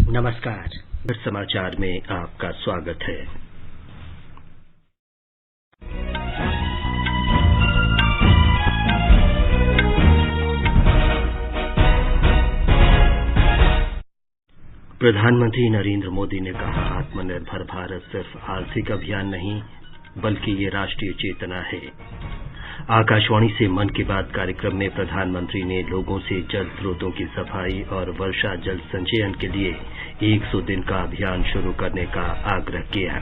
नमस्कार। समाचार में आपका स्वागत है। प्रधानमंत्री नरेंद्र मोदी ने कहा, आत्मनिर्भर भारत सिर्फ आर्थिक अभियान नहीं बल्कि ये राष्ट्रीय चेतना है। आकाशवाणी से मन की बात कार्यक्रम में प्रधानमंत्री ने लोगों से जल स्रोतों की सफाई और वर्षा जल संचयन के लिए 100 दिन का अभियान शुरू करने का आग्रह किया।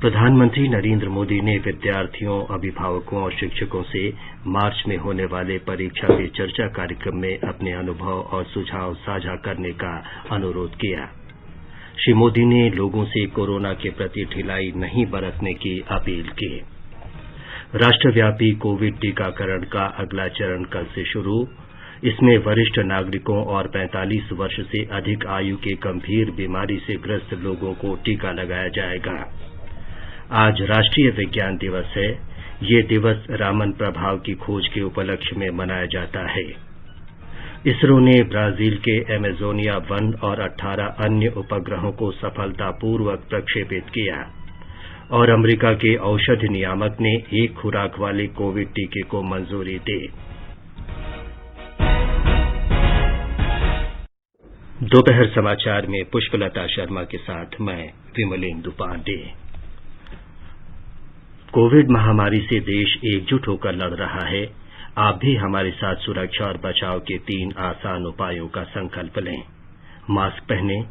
प्रधानमंत्री नरेंद्र मोदी ने विद्यार्थियों, अभिभावकों और शिक्षकों से मार्च में होने वाले परीक्षा पे चर्चा कार्यक्रम में अपने अनुभव और सुझाव साझा करने का अनुरोध किया। श्री मोदी ने लोगों से कोरोना के प्रति ढिलाई नहीं बरतने की अपील की। राष्ट्रव्यापी कोविड टीकाकरण का अगला चरण कल से शुरू। इसमें वरिष्ठ नागरिकों और 45 वर्ष से अधिक आयु के गंभीर बीमारी से ग्रस्त लोगों को टीका लगाया जाएगा। आज राष्ट्रीय विज्ञान दिवस है। ये दिवस रामन प्रभाव की खोज के उपलक्ष्य में मनाया जाता है। इसरो ने ब्राजील के एमेजोनिया वन और 18 अन्य उपग्रहों को सफलतापूर्वक प्रक्षेपित किया और अमेरिका के औषधि नियामक ने एक खुराक वाले कोविड टीके को मंजूरी दी। दोपहर समाचार में पुष्पलता शर्मा के साथ मैं विमलेंदु पांडे। कोविड महामारी से देश एकजुट होकर लड़ रहा है। आप भी हमारे साथ सुरक्षा और बचाव के 3 आसान उपायों का संकल्प लें। मास्क पहनें,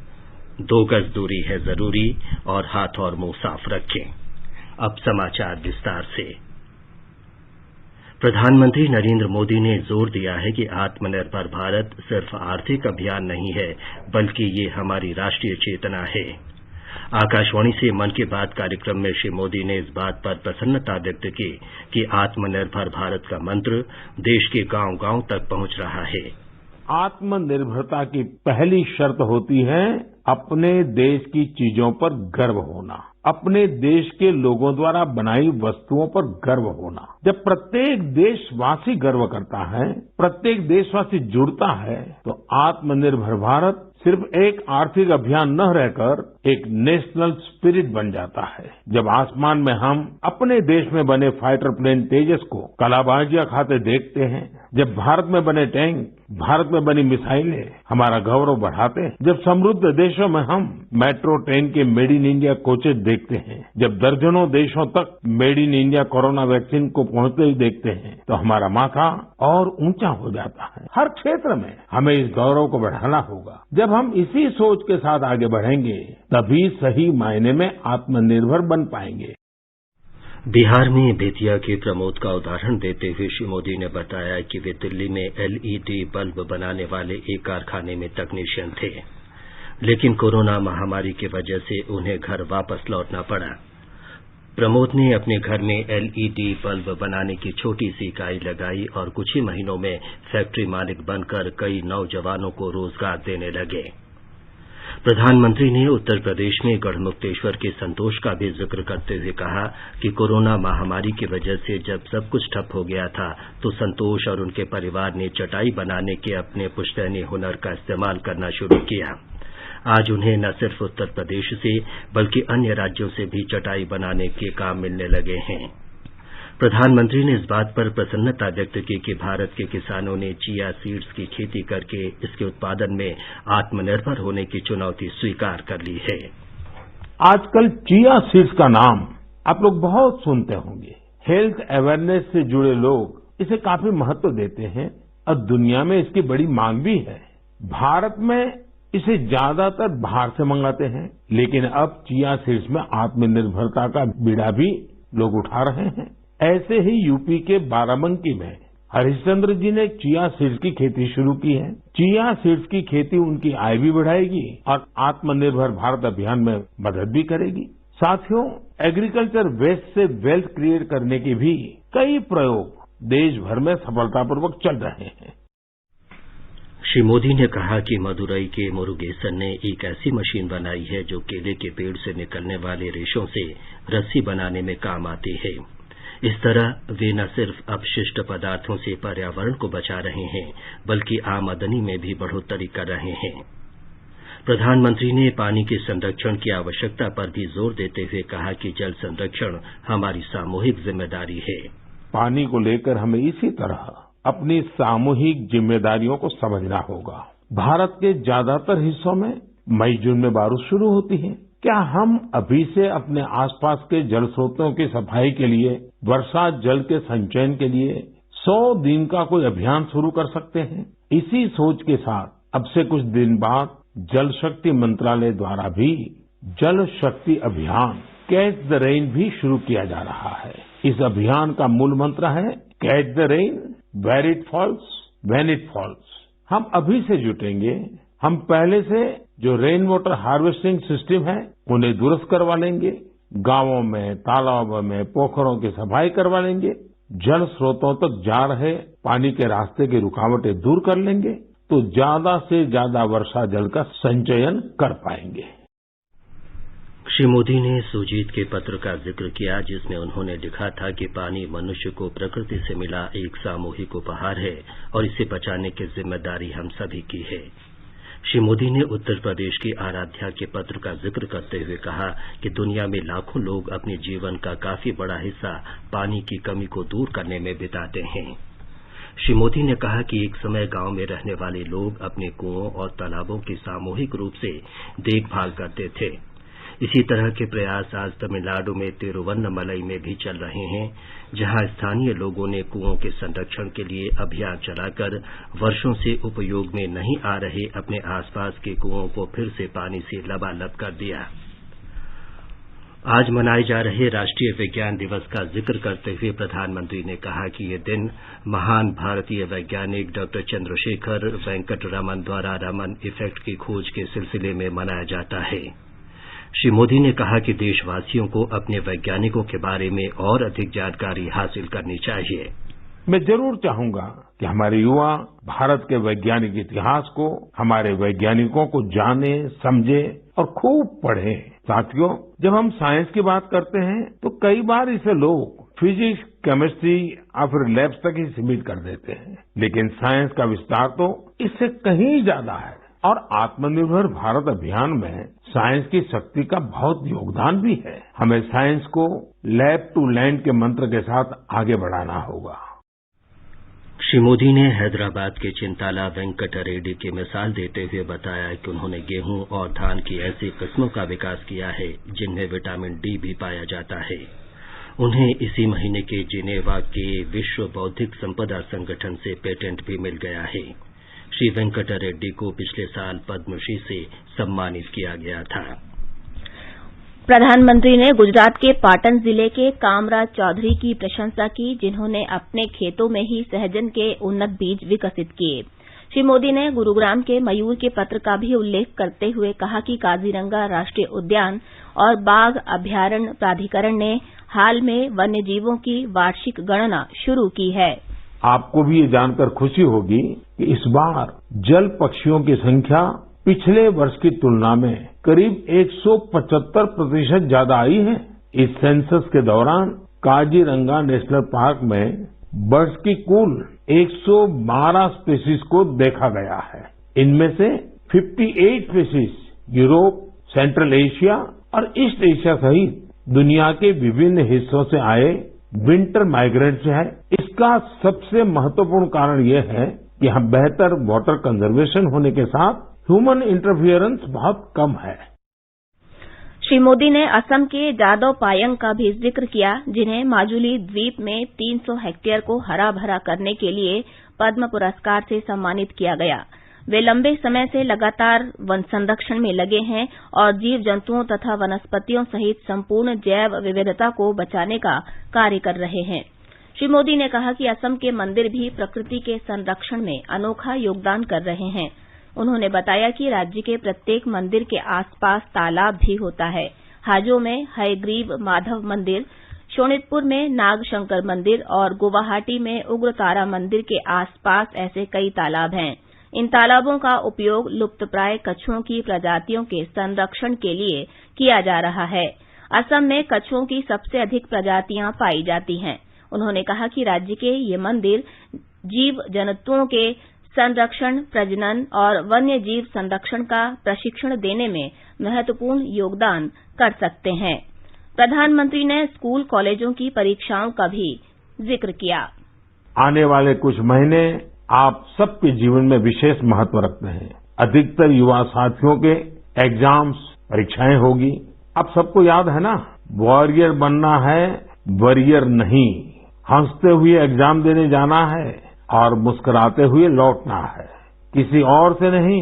2 गज दूरी है जरूरी और हाथ और मुंह साफ रखें। अब समाचार विस्तार से। प्रधानमंत्री नरेंद्र मोदी ने जोर दिया है कि आत्मनिर्भर भारत सिर्फ आर्थिक अभियान नहीं है बल्कि ये हमारी राष्ट्रीय चेतना है। आकाशवाणी से मन की बात कार्यक्रम में श्री मोदी ने इस बात पर प्रसन्नता व्यक्त की कि आत्मनिर्भर भारत का मंत्र देश के गांव-गांव तक पहुंच रहा है। आत्मनिर्भरता की पहली शर्त होती है अपने देश की चीजों पर गर्व होना, अपने देश के लोगों द्वारा बनाई वस्तुओं पर गर्व होना। जब प्रत्येक देशवासी गर्व करता है, प्रत्येक देशवासी जुड़ता है, तो आत्मनिर्भर भारत सिर्फ एक आर्थिक अभियान न रहकर एक नेशनल स्पिरिट बन जाता है। जब आसमान में हम अपने देश में बने फाइटर प्लेन तेजस को कलाबाजियां खाते देखते हैं, जब भारत में बने टैंक, भारत में बनी मिसाइलें हमारा गौरव बढ़ाते हैं, जब समृद्ध देशों में हम मेट्रो ट्रेन के मेड इन इंडिया कोचेज देखते हैं, जब दर्जनों देशों तक made in India corona vaccine को पहुंचते ही देखते हैं, तो हमारा माथा और ऊंचा हो जाता है। हर क्षेत्र में हमें इस गौरव को बढ़ाना होगा। जब हम इसी सोच के साथ आगे बढ़ेंगे, तभी सही मायने में आत्मनिर्भर बन पाएंगे। बिहार में बेतिया के प्रमोद का उदाहरण देते हुए श्री मोदी ने बताया कि वे दिल्ली में एलईडी बल्ब बनाने वाले एक कारखाने में तकनीशियन थे, लेकिन कोरोना महामारी की वजह से उन्हें घर वापस लौटना पड़ा। प्रमोद ने अपने घर में एलईडी बल्ब बनाने की छोटी सी इकाई लगाई और कुछ ही महीनों में फैक्ट्री मालिक बनकर कई नौजवानों को रोजगार देने लगे। प्रधानमंत्री ने उत्तर प्रदेश में गढ़मुक्तेश्वर के संतोष का भी जिक्र करते हुए कहा कि कोरोना महामारी की वजह से जब सब कुछ ठप हो गया था, तो संतोष और उनके परिवार ने चटाई बनाने के अपने पुश्तैनी हुनर का इस्तेमाल करना शुरू किया। आज उन्हें न सिर्फ उत्तर प्रदेश से बल्कि अन्य राज्यों से भी चटाई बनाने के काम मिलने लगे हैं। प्रधानमंत्री ने इस बात पर प्रसन्नता व्यक्त की कि भारत के किसानों ने चिया सीड्स की खेती करके इसके उत्पादन में आत्मनिर्भर होने की चुनौती स्वीकार कर ली है। आजकल चिया सीड्स का नाम आप लोग बहुत सुनते होंगे। हेल्थ अवेयरनेस से जुड़े लोग इसे काफी महत्व देते हैं और दुनिया में इसकी बड़ी मांग भी है। भारत में इसे ज्यादातर बाहर से मंगाते हैं, लेकिन अब चिया सीड्स में आत्मनिर्भरता का बीड़ा भी लोग उठा रहे हैं। ऐसे ही यूपी के बाराबंकी में हरिश्चंद्र जी ने चिया सीड्स की खेती शुरू की है। चिया सीड्स की खेती उनकी आय भी बढ़ाएगी और आत्मनिर्भर भारत अभियान में मदद भी करेगी। साथियों, एग्रीकल्चर वेस्ट से वेल्थ क्रिएट करने के भी कई प्रयोग देश भर में सफलतापूर्वक चल रहे हैं। श्री मोदी ने कहा कि मदुरई के मुरुगेसन ने एक ऐसी मशीन बनाई है जो केले के पेड़ से निकलने वाले रेशों से रस्सी बनाने में काम आती है। इस तरह वे न सिर्फ अपशिष्ट पदार्थों से पर्यावरण को बचा रहे हैं, बल्कि आमदनी में भी बढ़ोतरी कर रहे हैं। प्रधानमंत्री ने पानी के संरक्षण की आवश्यकता पर भी जोर देते हुए कहा कि जल संरक्षण हमारी सामूहिक जिम्मेदारी है। पानी को लेकर हमें इसी तरह अपनी सामूहिक जिम्मेदारियों को समझना होगा। भारत के ज्यादातर हिस्सों में मई जून में बारिश शुरू होती है। क्या हम अभी से अपने आसपास के जल स्रोतों की सफाई के लिए, वर्षा जल के संचयन के लिए 100 दिन का कोई अभियान शुरू कर सकते हैं? इसी सोच के साथ अब से कुछ दिन बाद जल शक्ति मंत्रालय द्वारा भी जल शक्ति अभियान कैच द रेन भी शुरू किया जा रहा है। इस अभियान का मूल मंत्र है catch the rain where it falls when it falls. हम अभी से जुटेंगे, हम पहले से जो रेन वाटर हार्वेस्टिंग सिस्टम है उन्हें दुरुस्त करवा लेंगे, गांवों में, तालाबों में, पोखरों की सफाई करवा लेंगे, जल स्रोतों तक जा रहे पानी के रास्ते की रुकावटें दूर कर लेंगे, तो ज्यादा से ज्यादा वर्षा जल का संचयन कर पाएंगे। श्री मोदी ने सुजीत के पत्र का जिक्र किया जिसमें उन्होंने लिखा था कि पानी मनुष्य को प्रकृति से मिला एक सामूहिक उपहार है और इसे बचाने की जिम्मेदारी हम सभी की है। श्री मोदी ने उत्तर प्रदेश की आराध्या के पत्र का जिक्र करते हुए कहा कि दुनिया में लाखों लोग अपने जीवन का काफी बड़ा हिस्सा पानी की कमी को दूर करने में बिताते हैं। श्री मोदी ने कहा कि एक समय गांव में रहने वाले लोग अपने कुओं और तालाबों की सामूहिक रूप से देखभाल करते थे। इसी तरह के प्रयास आज तमिलनाडु में तिरुवन्नमलई में भी चल रहे हैं, जहां स्थानीय लोगों ने कुओं के संरक्षण के लिए अभियान चलाकर वर्षों से उपयोग में नहीं आ रहे अपने आसपास के कुओं को फिर से पानी से लबालब कर दिया। आज मनाए जा रहे राष्ट्रीय विज्ञान दिवस का जिक्र करते हुए प्रधानमंत्री ने कहा कि ये दिन महान भारतीय वैज्ञानिक डॉ चंद्रशेखर वेंकट रमन द्वारा रमन इफेक्ट की खोज के सिलसिले में मनाया जाता है। श्री मोदी ने कहा कि देशवासियों को अपने वैज्ञानिकों के बारे में और अधिक जानकारी हासिल करनी चाहिए। मैं जरूर चाहूंगा कि हमारे युवा भारत के वैज्ञानिक इतिहास को, हमारे वैज्ञानिकों को जाने, समझे और खूब पढ़ें। साथियों, जब हम साइंस की बात करते हैं तो कई बार इसे लोग फिजिक्स, केमिस्ट्री या फिर लैब्स तक ही सीमित कर देते हैं, लेकिन साइंस का विस्तार तो इससे कहीं ज्यादा है। और आत्मनिर्भर भारत अभियान में साइंस की शक्ति का बहुत योगदान भी है। हमें साइंस को लैब टू लैंड के मंत्र के साथ आगे बढ़ाना होगा। श्री मोदी ने हैदराबाद के चिंताला वेंकट रेड्डी की मिसाल देते हुए बताया कि उन्होंने गेहूं और धान की ऐसी किस्मों का विकास किया है जिनमें विटामिन डी भी पाया जाता है। उन्हें इसी महीने के जिनेवा के विश्व बौद्धिक संपदा संगठन से पेटेंट भी मिल गया है। श्री वेंकट रेड्डी को पिछले साल पद्मश्री से सम्मानित किया गया था। प्रधानमंत्री ने गुजरात के पाटन जिले के कामराज चौधरी की प्रशंसा की, जिन्होंने अपने खेतों में ही सहजन के उन्नत बीज विकसित किए। श्री मोदी ने गुरुग्राम के मयूर के पत्र का भी उल्लेख करते हुए कहा कि काजीरंगा राष्ट्रीय उद्यान और बाघ अभ्यारण्य प्राधिकरण ने हाल में वन्य जीवों की वार्षिक गणना शुरू की है। आपको भी ये जानकर खुशी होगी कि इस बार जल पक्षियों की संख्या पिछले वर्ष की तुलना में करीब 175% ज्यादा आई है। इस सेंसस के दौरान काजीरंगा नेशनल पार्क में बर्ड्स की कुल 112 स्पीशीज को देखा गया है। इनमें से 58 स्पीशीज यूरोप, सेंट्रल एशिया और ईस्ट एशिया सहित दुनिया के विभिन्न हिस्सों से आए विंटर माइग्रेंट्स है। इसका सबसे महत्वपूर्ण कारण यह है कि यहाँ बेहतर वाटर कंजर्वेशन होने के साथ ह्यूमन इंटरफियरेंस बहुत कम है। श्री मोदी ने असम के जादव पायंग का भी जिक्र किया, जिन्हें माजुली द्वीप में 300 हेक्टेयर को हरा भरा करने के लिए पद्म पुरस्कार से सम्मानित किया गया। वे लंबे समय से लगातार वन संरक्षण में लगे हैं और जीव जंतुओं तथा वनस्पतियों सहित संपूर्ण जैव विविधता को बचाने का कार्य कर रहे हैं। श्री मोदी ने कहा कि असम के मंदिर भी प्रकृति के संरक्षण में अनोखा योगदान कर रहे हैं। उन्होंने बताया कि राज्य के प्रत्येक मंदिर के आसपास तालाब भी होता है। हाजो में हयग्रीव माधव मंदिर, शोणितपुर में नागशंकर मंदिर और गुवाहाटी में उग्रतारा मंदिर के आसपास ऐसे कई तालाब हैं। इन तालाबों का उपयोग लुप्तप्राय कछुओं की प्रजातियों के संरक्षण के लिए किया जा रहा है। असम में कछुओं की सबसे अधिक प्रजातियां पाई जाती हैं। उन्होंने कहा कि राज्य के ये मंदिर जीव जंतुओं के संरक्षण, प्रजनन और वन्य जीव संरक्षण का प्रशिक्षण देने में महत्वपूर्ण योगदान कर सकते हैं। प्रधानमंत्री ने स्कूल कॉलेजों की परीक्षाओं का भी जिक्र किया। आने वाले कुछ महीने आप सबके जीवन में विशेष महत्व रखते हैं। अधिकतर युवा साथियों के एग्जाम्स, परीक्षाएं होगी। आप सबको याद है ना, वॉरियर बनना है, वॉरियर नहीं। हंसते हुए एग्जाम देने जाना है और मुस्कुराते हुए लौटना है। किसी और से नहीं,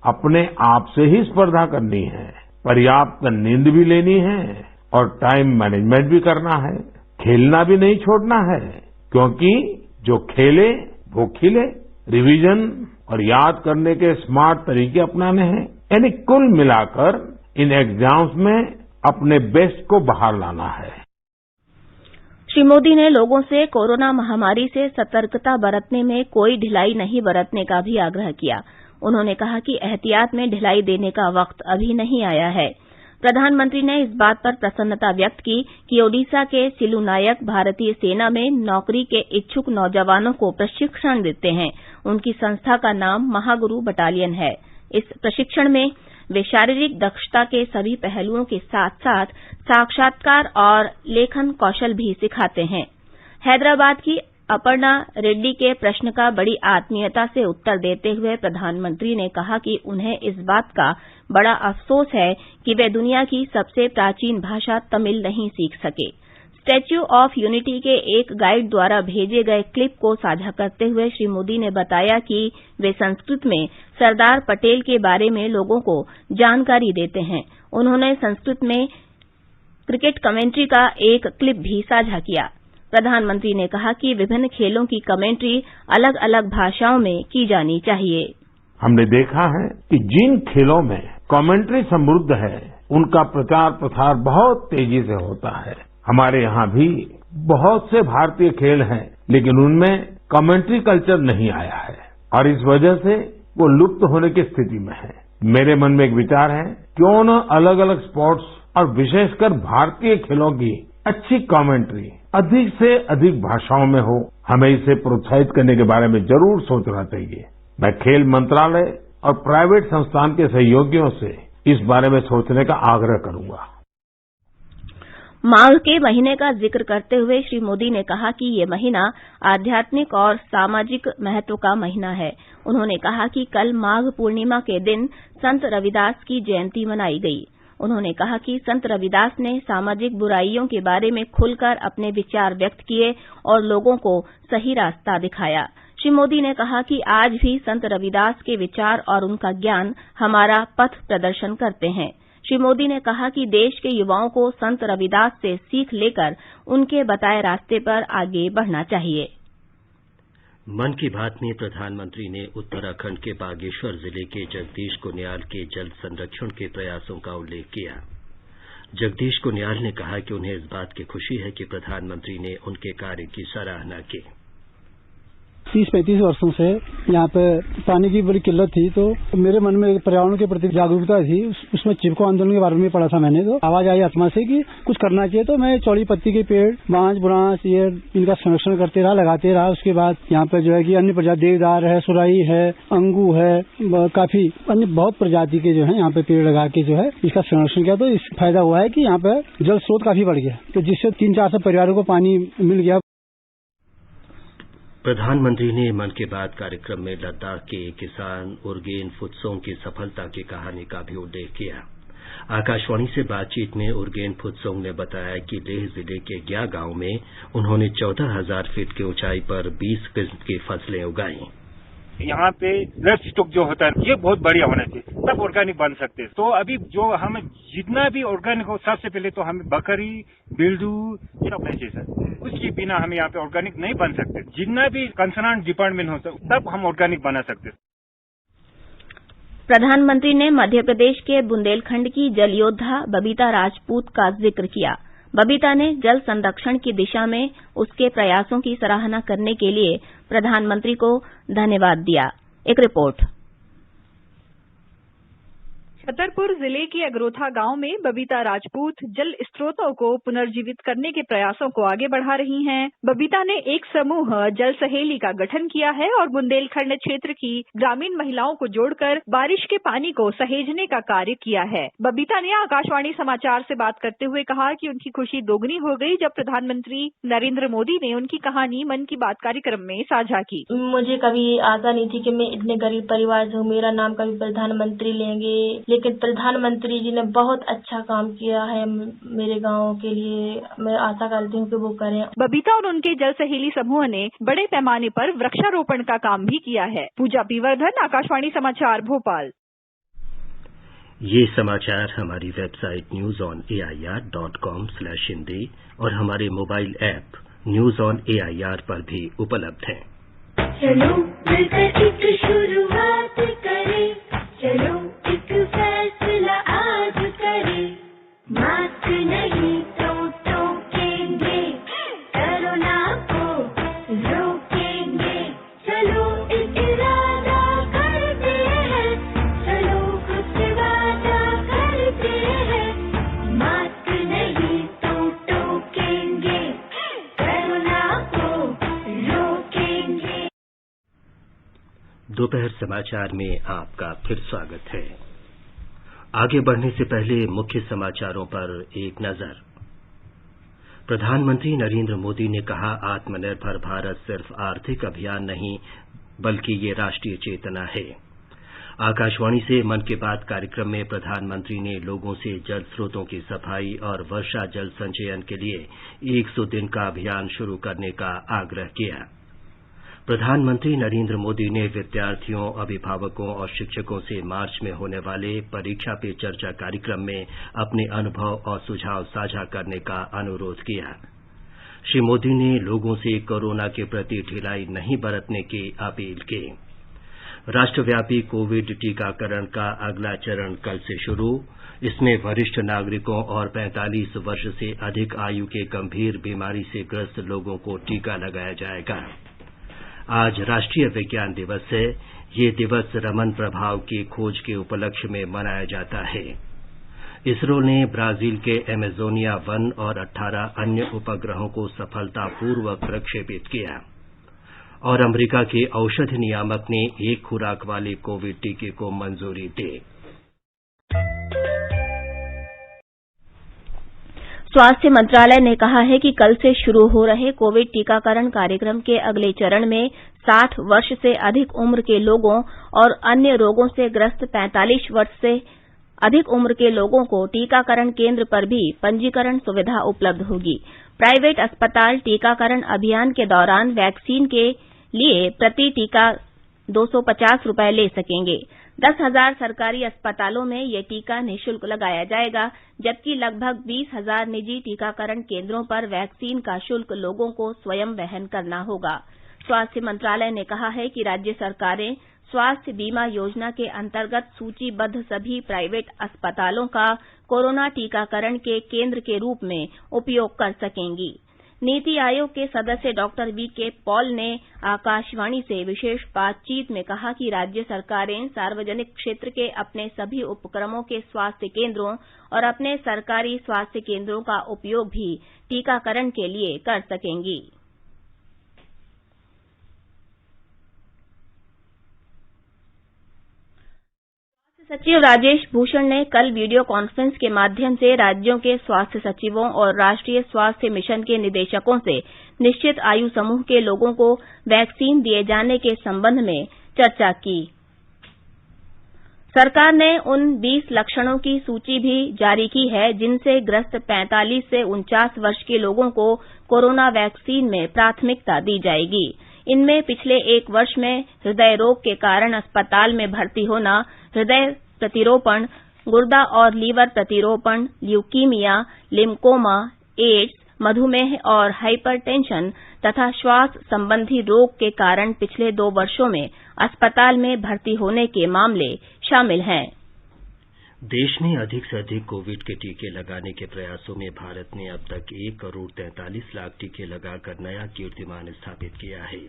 अपने आप से ही स्पर्धा करनी है। पर्याप्त नींद भी लेनी है और टाइम मैनेजमेंट भी करना है। खेलना भी नहीं छोड़ना है, क्योंकि जो खेले वो खिले। रिवीजन और याद करने के स्मार्ट तरीके अपनाने हैं। यानी कुल मिलाकर इन एग्जाम्स में अपने बेस्ट को बाहर लाना है। श्री मोदी ने लोगों से कोरोना महामारी से सतर्कता बरतने में कोई ढिलाई नहीं बरतने का भी आग्रह किया। उन्होंने कहा कि एहतियात में ढिलाई देने का वक्त अभी नहीं आया है। प्रधानमंत्री ने इस बात पर प्रसन्नता व्यक्त की कि ओडिशा के सिलू नायक भारतीय सेना में नौकरी के इच्छुक नौजवानों को प्रशिक्षण देते हैं। उनकी संस्था का नाम महागुरु बटालियन है। इस प्रशिक्षण में वे शारीरिक दक्षता के सभी पहलुओं के साथ साथ साक्षात्कार और लेखन कौशल भी सिखाते हैं। हैदराबाद की अपर्णा रेड्डी के प्रश्न का बड़ी आत्मीयता से उत्तर देते हुए प्रधानमंत्री ने कहा कि उन्हें इस बात का बड़ा अफसोस है कि वे दुनिया की सबसे प्राचीन भाषा तमिल नहीं सीख सके। स्टैच्यू ऑफ यूनिटी के एक गाइड द्वारा भेजे गए क्लिप को साझा करते हुए श्री मोदी ने बताया कि वे संस्कृत में सरदार पटेल के बारे में लोगों को जानकारी देते हैं। उन्होंने संस्कृत में क्रिकेट कमेंट्री का एक क्लिप भी साझा किया। प्रधानमंत्री ने कहा कि विभिन्न खेलों की कमेंट्री अलग अलग भाषाओं में की जानी चाहिए। हमने देखा है कि जिन खेलों में कमेंट्री समृद्ध है, उनका प्रचार प्रसार बहुत तेजी से होता है। हमारे यहाँ भी बहुत से भारतीय खेल हैं, लेकिन उनमें कमेंट्री कल्चर नहीं आया है और इस वजह से वो लुप्त होने की स्थिति में है। मेरे मन में एक विचार है, क्यों न अलग अलग स्पोर्ट्स और विशेषकर भारतीय खेलों की अच्छी कमेंट्री अधिक से अधिक भाषाओं में हो। हमें इसे प्रोत्साहित करने के बारे में जरूर सोचना चाहिए। मैं खेल मंत्रालय और प्राइवेट संस्थान के सहयोगियों से इस बारे में सोचने का आग्रह करूंगा। माघ के महीने का जिक्र करते हुए श्री मोदी ने कहा कि ये महीना आध्यात्मिक और सामाजिक महत्व का महीना है। उन्होंने कहा कि कल माघ पूर्णिमा के दिन संत रविदास की जयंती मनाई गई। उन्होंने कहा कि संत रविदास ने सामाजिक बुराइयों के बारे में खुलकर अपने विचार व्यक्त किए और लोगों को सही रास्ता दिखाया। श्री मोदी ने कहा कि आज भी संत रविदास के विचार और उनका ज्ञान हमारा पथ प्रदर्शन करते हैं। श्री मोदी ने कहा कि देश के युवाओं को संत रविदास से सीख लेकर उनके बताए रास्ते पर आगे बढ़ना चाहिए। मन की बात में प्रधानमंत्री ने उत्तराखंड के बागेश्वर जिले के जगदीश कुनियाल के जल संरक्षण के प्रयासों का उल्लेख किया। जगदीश कुनियाल ने कहा कि उन्हें इस बात की खुशी है कि प्रधानमंत्री ने उनके कार्य की सराहना की। 30-35 वर्षों से यहाँ पे पानी की बड़ी किल्लत थी, तो मेरे मन में पर्यावरण के प्रति जागरूकता थी। उसमें चिपको आंदोलन के बारे में पढ़ा था मैंने, तो आवाज आई आत्मा से कि कुछ करना चाहिए। तो मैं चौड़ी पत्ती के पेड़, बांज, बुरांस, ये इनका संरक्षण करते रहा, लगाते रहा। उसके बाद यहाँ पे जो है कि अन्य प्रजाति देवदार है, सुराही है, अंगू है, काफी अन्य बहुत प्रजाति के जो है यहाँ पे पेड़ लगा के जो है इसका संरक्षण किया। तो इससे फायदा हुआ है कि यहाँ पे जल स्रोत काफी बढ़ गया, तो जिससे 300-400 परिवारों को पानी मिल गया। प्रधानमंत्री ने मन की बात कार्यक्रम में लद्दाख के किसान उर्गेन फुत्सोंग की सफलता की कहानी का भी उल्लेख किया। आकाशवाणी से बातचीत में उर्गेन फुत्सोंग ने बताया कि लेह जिले के ग्या गांव में उन्होंने 14,000 फीट की ऊंचाई पर 20 किस्म की फसलें उगाई। यहाँ पे ब्लड स्टॉक जो होता है ये बहुत बढ़िया होना चाहिए, तब ऑर्गेनिक बन सकते हैं। तो अभी जो हम जितना भी ऑर्गेनिक हो, सबसे पहले तो हमें बकरी, बिल्डू ये सब चाहिए सर। उसके बिना हम यहाँ पे ऑर्गेनिक नहीं बन सकते। जितना भी कंसर्न डिपार्टमेंट हो तब हम ऑर्गेनिक बना सकते। प्रधानमंत्री ने मध्य प्रदेश के बुंदेलखंड की जल योद्धा बबीता राजपूत का जिक्र किया। बबीता ने जल संरक्षण की दिशा में उसके प्रयासों की सराहना करने के लिए प्रधानमंत्री को धन्यवाद दिया। एक रिपोर्ट। छतरपुर जिले के अगरोथा गांव में बबीता राजपूत जल स्रोतों को पुनर्जीवित करने के प्रयासों को आगे बढ़ा रही हैं। बबीता ने एक समूह जल सहेली का गठन किया है और बुंदेलखंड क्षेत्र की ग्रामीण महिलाओं को जोड़कर बारिश के पानी को सहेजने का कार्य किया है। बबीता ने आकाशवाणी समाचार से बात करते हुए कहा कि उनकी खुशी दोगुनी हो गई जब प्रधानमंत्री नरेंद्र मोदी ने उनकी कहानी मन की बात कार्यक्रम में साझा की। मुझे कभी आशा नहीं थी कि मैं इतने गरीब परिवार से हूँ, मेरा नाम कभी प्रधानमंत्री लेंगे, लेकिन प्रधानमंत्री जी ने बहुत अच्छा काम किया है मेरे गांव के लिए। मैं आशा करती हूँ कि वो करें। बबीता और उनके जल सहेली समूह ने बड़े पैमाने पर वृक्षारोपण का काम भी किया है। पूजा पीवर्धन, आकाशवाणी समाचार, भोपाल। ये समाचार हमारी वेबसाइट newsonair.com/हिंदी और हमारे mobile app news on AIR पर भी उपलब्ध हैं। चलो मिलकर एक शुरुआत करें, चलो एक फैसला आज करें, मास्क नहीं तो टोकेंगे, कोरोना को रोकेंगे, चलो एक इरादा करते हैं, चलो कुछ वादा करते हैं, मास्क नहीं तो टोकेंगे, कोरोना को रोकेंगे। दोपहर समाचार में आपका फिर स्वागत है। आगे बढ़ने से पहले मुख्य समाचारों पर एक नजर। प्रधानमंत्री नरेंद्र मोदी ने कहा, आत्मनिर्भर भारत सिर्फ आर्थिक अभियान नहीं बल्कि ये राष्ट्रीय चेतना है। आकाशवाणी से मन की बात कार्यक्रम में प्रधानमंत्री ने लोगों से जल स्रोतों की सफाई और वर्षा जल संचयन के लिए 100 दिन का अभियान शुरू करने का आग्रह किया। प्रधानमंत्री नरेंद्र मोदी ने विद्यार्थियों, अभिभावकों और शिक्षकों से मार्च में होने वाले परीक्षा पे चर्चा कार्यक्रम में अपने अनुभव और सुझाव साझा करने का अनुरोध किया। श्री मोदी ने लोगों से कोरोना के प्रति ढिलाई नहीं बरतने की अपील की। राष्ट्रव्यापी कोविड टीकाकरण का अगला चरण कल से शुरू। इसमें वरिष्ठ नागरिकों और 45 वर्ष से अधिक आयु के गंभीर बीमारी से ग्रस्त लोगों को टीका लगाया जाएगा। आज राष्ट्रीय विज्ञान दिवस है। ये दिवस रमन प्रभाव की खोज के उपलक्ष्य में मनाया जाता है। इसरो ने ब्राजील के एमेजोनिया वन और 18 अन्य उपग्रहों को सफलतापूर्वक प्रक्षेपित किया और अमेरिका के औषधि नियामक ने एक खुराक वाले कोविड टीके को मंजूरी दी। स्वास्थ्य मंत्रालय ने कहा है कि कल से शुरू हो रहे कोविड टीकाकरण कार्यक्रम के अगले चरण में 60 वर्ष से अधिक उम्र के लोगों और अन्य रोगों से ग्रस्त 45 वर्ष से अधिक उम्र के लोगों को टीकाकरण केंद्र पर भी पंजीकरण सुविधा उपलब्ध होगी। प्राइवेट अस्पताल टीकाकरण अभियान के दौरान वैक्सीन के लिए प्रति टीका 250 रुपये ले सकेंगे। 10,000 सरकारी अस्पतालों में ये टीका निःशुल्क लगाया जाएगा, जबकि लगभग 20,000 निजी टीकाकरण केंद्रों पर वैक्सीन का शुल्क लोगों को स्वयं वहन करना होगा। स्वास्थ्य मंत्रालय ने कहा है कि राज्य सरकारें स्वास्थ्य बीमा योजना के अंतर्गत सूचीबद्ध सभी प्राइवेट अस्पतालों का कोरोना टीकाकरण के केंद्र के रूप में उपयोग कर सकेंगी। नीति आयोग के सदस्य डॉक्टर वीके पॉल ने आकाशवाणी से विशेष बातचीत में कहा कि राज्य सरकारें सार्वजनिक क्षेत्र के अपने सभी उपक्रमों के स्वास्थ्य केंद्रों और अपने सरकारी स्वास्थ्य केंद्रों का उपयोग भी टीकाकरण के लिए कर सकेंगी। सचिव राजेश भूषण ने कल वीडियो कॉन्फ्रेंस के माध्यम से राज्यों के स्वास्थ्य सचिवों और राष्ट्रीय स्वास्थ्य मिशन के निदेशकों से निश्चित आयु समूह के लोगों को वैक्सीन दिए जाने के संबंध में चर्चा की। सरकार ने उन 20 लक्षणों की सूची भी जारी की है जिनसे ग्रस्त 45 से 49 वर्ष के लोगों को कोरोना वैक्सीन में प्राथमिकता दी जाएगी। इनमें पिछले 1 वर्ष में हृदय रोग के कारण अस्पताल में भर्ती होना, हृदय प्रतिरोपण, गुर्दा और लीवर प्रतिरोपण, ल्यूकीमिया, लिम्कोमा, एड्स, मधुमेह और हाइपरटेंशन तथा श्वास संबंधी रोग के कारण पिछले 2 वर्षों में अस्पताल में भर्ती होने के मामले शामिल हैं। देश में अधिक से अधिक कोविड के टीके लगाने के प्रयासों में भारत ने अब तक 1 करोड़ 43 लाख टीके लगाकर नया कीर्तिमान स्थापित किया है।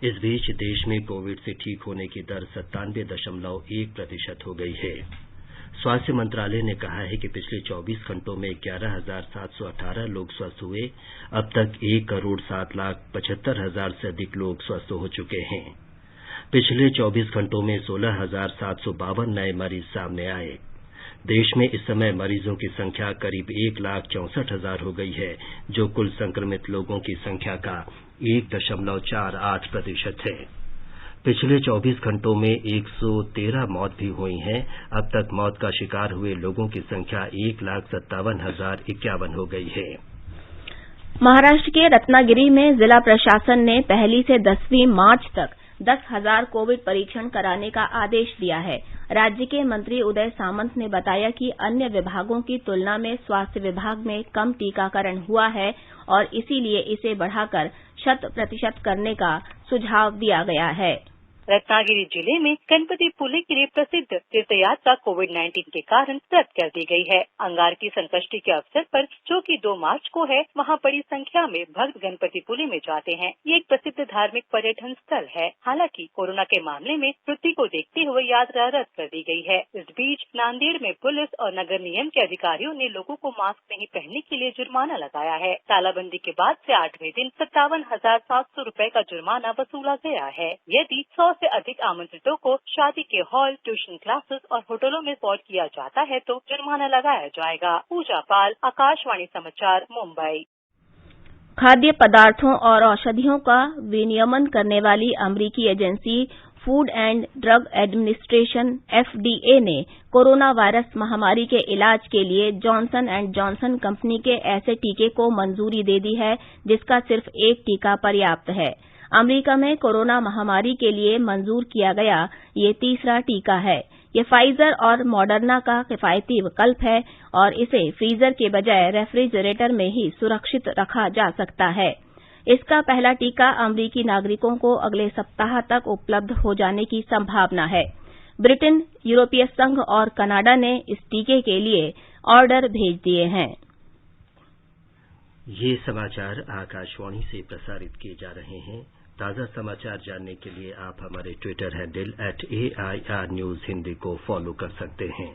इस बीच देश में कोविड से ठीक होने की दर 97.1% हो गई है। स्वास्थ्य मंत्रालय ने कहा है कि पिछले 24 घंटों में 11,718 लोग स्वस्थ हुए। अब तक 1,07,75,000 से अधिक लोग स्वस्थ हो चुके हैं। पिछले 24 घंटों में 16,752 नए मरीज सामने आए। देश में इस समय मरीजों की संख्या करीब 1,64,000 हो गई है, जो कुल संक्रमित लोगों की संख्या का 1.48% है। पिछले 24 घंटों में 113 मौत भी हुई हैं। अब तक मौत का शिकार हुए लोगों की संख्या 1,57,051 हो गई है। महाराष्ट्र के रत्नागिरी में जिला प्रशासन ने 1 से 10वीं मार्च तक 10,000 कोविड परीक्षण कराने का आदेश दिया है। राज्य के मंत्री उदय सामंत ने बताया कि अन्य विभागों की तुलना में स्वास्थ्य विभाग में कम टीकाकरण हुआ है और इसीलिए इसे बढ़ाकर 100% करने का सुझाव दिया गया है। रत्नागिरी जिले में गणपतिपुले के लिए प्रसिद्ध तीर्थयात्रा कोविड-19 के कारण रद्द कर दी गई है। अंगारकी संकष्टी के अवसर पर, जो कि 2 मार्च को है, वहां बड़ी संख्या में भक्त गणपतिपुले में जाते हैं। ये एक प्रसिद्ध धार्मिक पर्यटन स्थल है। हालांकि कोरोना के मामले में वृद्धि को देखते हुए यात्रा रद्द कर दी गई है। इस बीच नांदेड़ में पुलिस और नगर निगम के अधिकारियों ने लोगों को मास्क नहीं पहनने के लिए जुर्माना लगाया है। तालाबंदी के बाद से 8वें दिन 57,700 रूपये का जुर्माना वसूला गया है। यदि 100 से अधिक आमंत्रितों को शादी के हॉल, ट्यूशन क्लासेस और होटलों में स्पॉट किया जाता है तो जुर्माना लगाया जाएगा। पूजा पाल, आकाशवाणी समाचार, मुंबई। खाद्य पदार्थों और औषधियों का विनियमन करने वाली अमरीकी agency food and drug administration FDA ने कोरोना वायरस महामारी के इलाज के लिए जॉनसन एंड जॉनसन कंपनी के ऐसे टीके को मंजूरी दे दी है जिसका सिर्फ एक टीका पर्याप्त है। अमरीका में कोरोना महामारी के लिए मंजूर किया गया ये तीसरा टीका है। ये फाइजर और मॉडर्ना का किफायती विकल्प है और इसे फ्रीजर के बजाय रेफ्रिजरेटर में ही सुरक्षित रखा जा सकता है। इसका पहला टीका अमरीकी नागरिकों को अगले सप्ताह तक उपलब्ध हो जाने की संभावना है। ब्रिटेन, यूरोपीय संघ और कनाडा ने इस टीके के लिए ऑर्डर भेज दिए हैं। ये समाचार आकाशवाणी से प्रसारित किए जा रहे हैं। ताजा समाचार जानने के लिए आप हमारे Twitter handle @AIR News Hindi को फॉलो कर सकते हैं।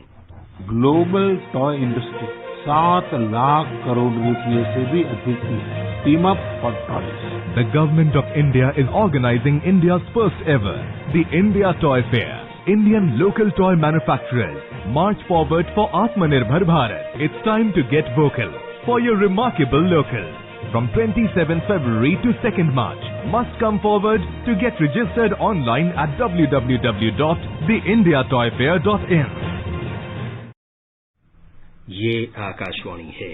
Global toy industry 7 lakh crore रुपए से भी अधिक की है। Team up for toys. The Government of India is organizing India's first ever, the India Toy Fair. Indian local toy manufacturers march forward for Atmanirbhar Bharat. It's time to get vocal for your remarkable local. From 27 February to 2nd March, must come forward to get registered online at www.theindiatoyfair.in. ये आकाशवाणी है।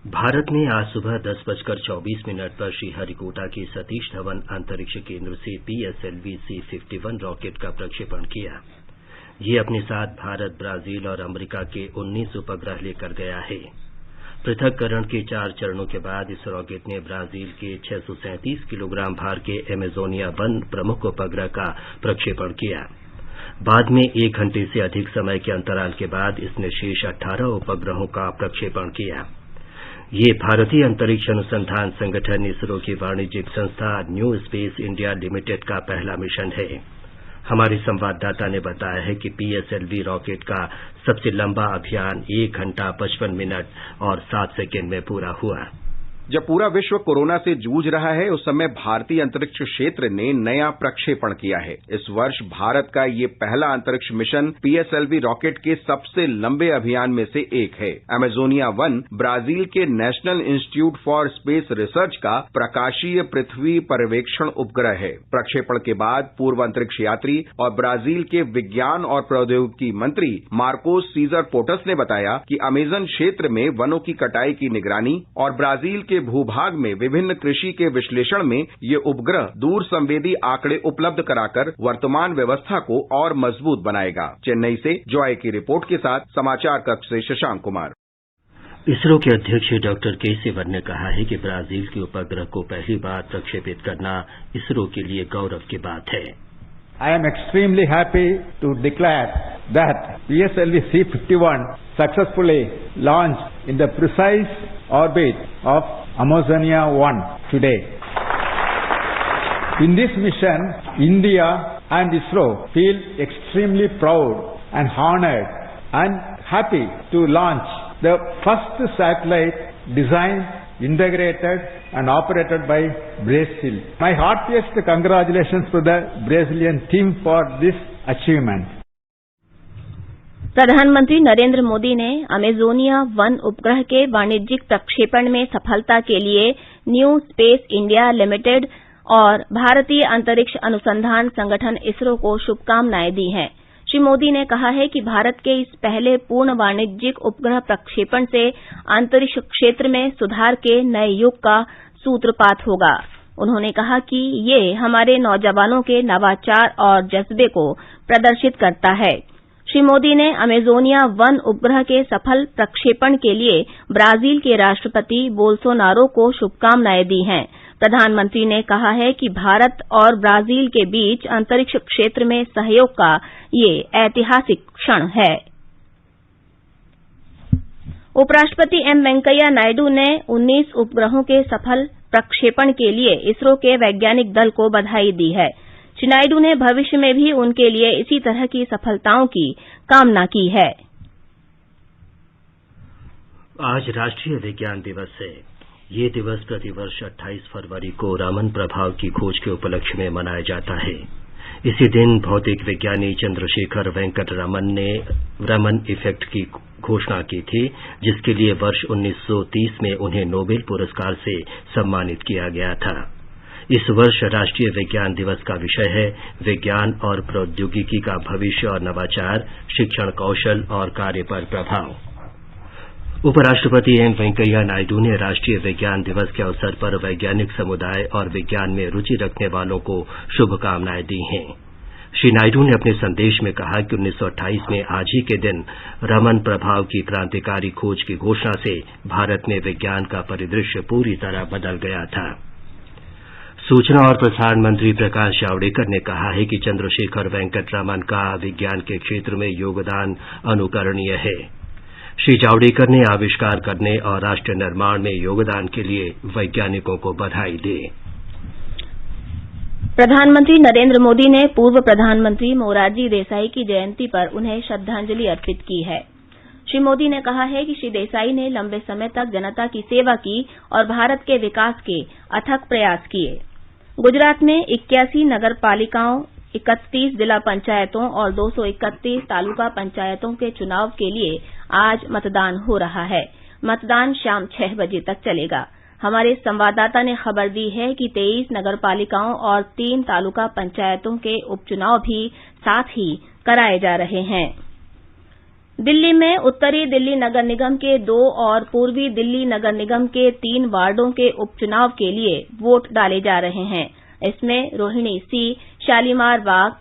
भारत ने आज सुबह 10:24 पर श्रीहरिकोटा के सतीश धवन अंतरिक्ष केंद्र से PSLV C-51 रॉकेट का प्रक्षेपण किया। ये अपने साथ भारत, ब्राजील और अमेरिका के 19 उपग्रह लेकर गया है। पृथक्करण के 4 चरणों के बाद इस रॉकेट ने ब्राजील के 637 किलोग्राम भार के एमेजोनिया 1 प्रमुख उपग्रह का प्रक्षेपण किया। बाद में 1 घंटे से अधिक समय के अंतराल के बाद इसने शेष 18 उपग्रहों का प्रक्षेपण किया। ये भारतीय अंतरिक्ष अनुसंधान संगठन इसरो की वाणिज्यिक संस्था न्यू स्पेस इंडिया लिमिटेड का पहला मिशन है। हमारे संवाददाता ने बताया है कि PSLV रॉकेट का सबसे लंबा अभियान 1 घंटा 55 मिनट और 7 सेकेंड में पूरा हुआ। जब पूरा विश्व कोरोना से जूझ रहा है, उस समय भारतीय अंतरिक्ष क्षेत्र ने नया प्रक्षेपण किया है। इस वर्ष भारत का ये पहला अंतरिक्ष मिशन PSLV रॉकेट के सबसे लंबे अभियान में से एक है। अमेजोनिया 1 ब्राजील के national institute for space research का प्रकाशीय पृथ्वी पर्यवेक्षण उपग्रह है। प्रक्षेपण के बाद पूर्व अंतरिक्ष यात्री और ब्राजील के विज्ञान और प्रौद्योगिकी मंत्री मार्कोस सीजर पोर्टस ने बताया कि अमेजन क्षेत्र में वनों की कटाई की निगरानी और ब्राजील के भूभाग में विभिन्न कृषि के विश्लेषण में ये उपग्रह दूर संवेदी आंकड़े उपलब्ध कराकर वर्तमान व्यवस्था को और मजबूत बनाएगा। चेन्नई से जॉय की रिपोर्ट के साथ समाचार कक्ष से शशांक कुमार। इसरो के अध्यक्ष डॉक्टर के सिवन ने कहा है कि ब्राजील के उपग्रह को पहली बार प्रक्षेपित करना इसरो के लिए गौरव की बात है। I am extremely happy to declare that PSLV C-51 successfully launched in the precise orbit of Amazonia 1 today. In this mission, India and ISRO feel extremely proud and honored and happy to launch the first satellite designed, integrated and operated by Brazil. My heartiest congratulations to the Brazilian team for this achievement. प्रधानमंत्री नरेंद्र मोदी ने Amazonia 1 उपग्रह के वाणिज्यिक प्रक्षेपण में सफलता के लिए न्यू स्पेस इंडिया लिमिटेड और भारतीय अंतरिक्ष अनुसंधान संगठन इसरो को शुभकामनाएं दी हैं। श्री मोदी ने कहा है कि भारत के इस पहले पूर्ण वाणिज्यिक उपग्रह प्रक्षेपण से अंतरिक्ष क्षेत्र में सुधार के नए युग का सूत्रपात होगा। उन्होंने कहा कि ये हमारे नौजवानों के नवाचार और जज्बे को प्रदर्शित करता है। श्री मोदी ने अमेजोनिया 1 उपग्रह के सफल प्रक्षेपण के लिए ब्राजील के राष्ट्रपति बोल्सोनारो को शुभकामनाएं दी हैं। प्रधानमंत्री ने कहा है कि भारत और ब्राजील के बीच अंतरिक्ष क्षेत्र में सहयोग का ये ऐतिहासिक क्षण है। उपराष्ट्रपति एम वेंकैया नायडू ने 19 उपग्रहों के सफल प्रक्षेपण के लिए इसरो के वैज्ञानिक दल को बधाई दी है। श्री नायडू ने भविष्य में भी उनके लिए इसी तरह की सफलताओं की कामना की है। आज राष्ट्रीय विज्ञान दिवस है। ये दिवस प्रतिवर्ष 28 फरवरी को रमन प्रभाव की खोज के उपलक्ष्य में मनाया जाता है। इसी दिन भौतिक विज्ञानी चंद्रशेखर वेंकट रमन ने रमन इफेक्ट की घोषणा की थी, जिसके लिए वर्ष 1930 में उन्हें नोबेल पुरस्कार से सम्मानित किया गया था। इस वर्ष राष्ट्रीय विज्ञान दिवस का विषय है विज्ञान और प्रौद्योगिकी का भविष्य और नवाचार, शिक्षण कौशल और कार्य पर प्रभाव। उपराष्ट्रपति एम वेंकैया नायडू ने राष्ट्रीय विज्ञान दिवस के अवसर पर वैज्ञानिक समुदाय और विज्ञान में रुचि रखने वालों को शुभकामनाएं दी हैं। श्री नायडू ने अपने संदेश में कहा कि 1928 में आज ही के दिन रमन प्रभाव की क्रांतिकारी खोज की घोषणा से भारत में विज्ञान का परिदृश्य पूरी तरह बदल गया था। सूचना और प्रसारण मंत्री प्रकाश जावड़ेकर ने कहा है कि चंद्रशेखर वेंकट रमन का विज्ञान के क्षेत्र में योगदान अनुकरणीय है। श्री जावड़ेकर ने आविष्कार करने और राष्ट्र निर्माण में योगदान के लिए वैज्ञानिकों को बधाई दी। प्रधानमंत्री नरेंद्र मोदी ने पूर्व प्रधानमंत्री मोरारजी देसाई की जयंती पर उन्हें श्रद्धांजलि अर्पित की है। श्री मोदी ने कहा है कि श्री देसाई ने लंबे समय तक जनता की सेवा की और भारत के विकास के अथक प्रयास किए। गुजरात में 81 नगर पालिकाओं, 31 जिला पंचायतों और 231 तालुका पंचायतों के चुनाव के लिए आज मतदान हो रहा है। मतदान शाम 6 बजे तक चलेगा। हमारे संवाददाता ने खबर दी है कि 23 नगर पालिकाओं और 3 तालुका पंचायतों के उपचुनाव भी साथ ही कराए जा रहे हैं। दिल्ली में उत्तरी दिल्ली नगर निगम के 2 और पूर्वी दिल्ली नगर निगम के 3 वार्डों के उपचुनाव के लिए वोट डाले जा रहे हैं। इसमें रोहिणी सी, शालीमार बाग,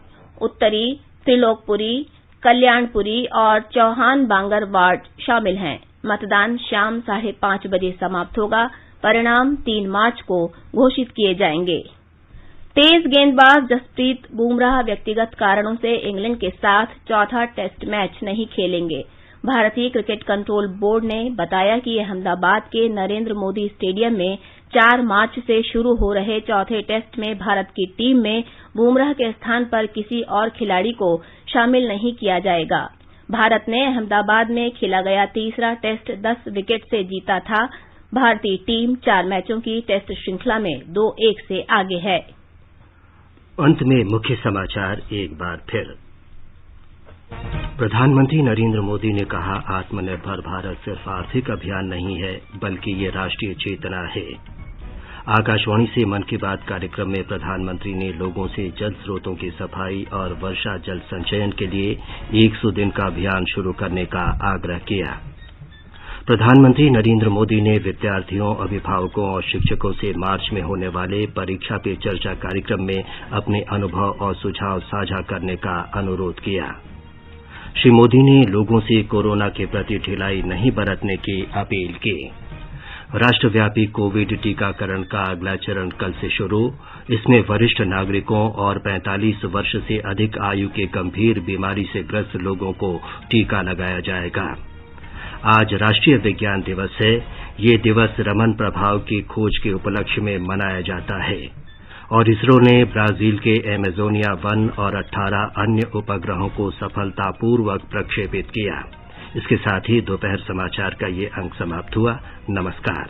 उत्तरी, त्रिलोकपुरी, कल्याणपुरी और चौहान बांगर वार्ड शामिल हैं। मतदान शाम 5:30 बजे समाप्त होगा। परिणाम 3 मार्च को घोषित किए जाएंगे। तेज गेंदबाज जसप्रीत बुमराह व्यक्तिगत कारणों से इंग्लैंड के साथ चौथा टेस्ट मैच नहीं खेलेंगे। भारतीय क्रिकेट कंट्रोल बोर्ड ने बताया कि अहमदाबाद के नरेंद्र मोदी स्टेडियम में 4 मार्च से शुरू हो रहे चौथे टेस्ट में भारत की टीम में बुमराह के स्थान पर किसी और खिलाड़ी को शामिल नहीं किया जाएगा। भारत ने अहमदाबाद में खेला गया तीसरा टेस्ट 10 विकेट से जीता था। भारतीय टीम 4 मैचों की टेस्ट श्रृंखला में 2-1 से आगे है। अंत में मुख्य समाचार एक बार फिर। प्रधानमंत्री नरेंद्र मोदी ने कहा, आत्मनिर्भर भारत सिर्फ आर्थिक अभियान नहीं है, बल्कि ये राष्ट्रीय चेतना है। आकाशवाणी से मन की बात कार्यक्रम में प्रधानमंत्री ने लोगों से जल स्रोतों की सफाई और वर्षा जल संचयन के लिए 100 दिन का अभियान शुरू करने का आग्रह किया। प्रधानमंत्री नरेंद्र मोदी ने विद्यार्थियों, अभिभावकों और शिक्षकों से मार्च में होने वाले परीक्षा पे चर्चा कार्यक्रम में अपने अनुभव और सुझाव साझा करने का अनुरोध किया। श्री मोदी ने लोगों से कोरोना के प्रति ढिलाई नहीं बरतने की अपील की। राष्ट्रव्यापी कोविड टीकाकरण का अगला चरण कल से शुरू। इसमें वरिष्ठ नागरिकों और 45 वर्ष से अधिक आयु के गंभीर बीमारी से ग्रस्त लोगों को टीका लगाया जाएगा। आज राष्ट्रीय विज्ञान दिवस है। ये दिवस रमन प्रभाव की खोज के उपलक्ष्य में मनाया जाता है। और इसरो ने ब्राजील के एमेजोनिया 1 और 18 अन्य उपग्रहों को सफलतापूर्वक प्रक्षेपित किया। इसके साथ ही दोपहर समाचार का ये अंक समाप्त हुआ। नमस्कार।